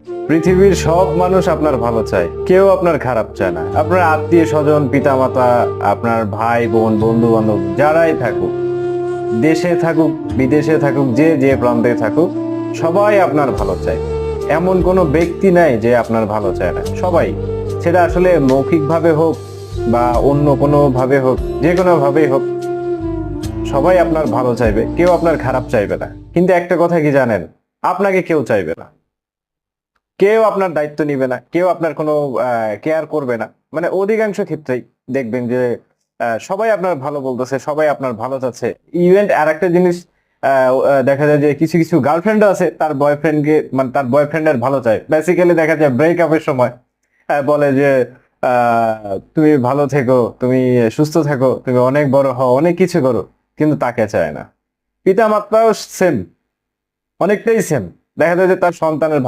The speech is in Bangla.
পৃথিবীর সব মানুষ আপনার ভালো চায়, কেউ আপনার খারাপ চায় না। আপনার আত্মীয় স্বজন, পিতামাতা, আপনার ভাই বোন, বন্ধু বান্ধব যারাই থাকুক, দেশে থাকুক বিদেশে থাকুক, যে যে প্রান্তে থাকুক, সবাই আপনার ভালো চায়। এমন কোনো ব্যক্তি নাই যে আপনার ভালো চায় না। সবাই, সেটা আসলে মৌখিকভাবে হোক বা অন্য কোনো ভাবে হোক, যে কোনো ভাবেই হোক, সবাই আপনার ভালো চাইবে, কেউ আপনার খারাপ চাইবে না। কিন্তু একটা কথা কি জানেন, আপনাকে কেউ চাইবে না, কেউ আপনার দায়িত্ব নিবে না, কেউ আপনার কোনো কেয়ার করবে না। মানে অধিকাংশ ক্ষেত্রেই দেখবেন যে সবাই আপনার ভালো বলতেছে, সবাই আপনার ভালো চাচ্ছে। ইভেন আর একটা জিনিস দেখা যায় যে কিছু কিছু গার্লফ্রেন্ড আছে তার বয়ফ্রেন্ডকে, মানে তার বয়ফ্রেন্ডের ভালো চায়। বেসিক্যালি দেখা যায় ব্রেকআপের সময় বলে যে তুমি ভালো থেকো, তুমি সুস্থ থাকো, তুমি অনেক বড় হও, অনেক কিছু করো, কিন্তু তাকে চায় না। পিতা মাতাও সেম, অনেকটাই সেম। দেখা যায় যে তার সন্তানের ভালো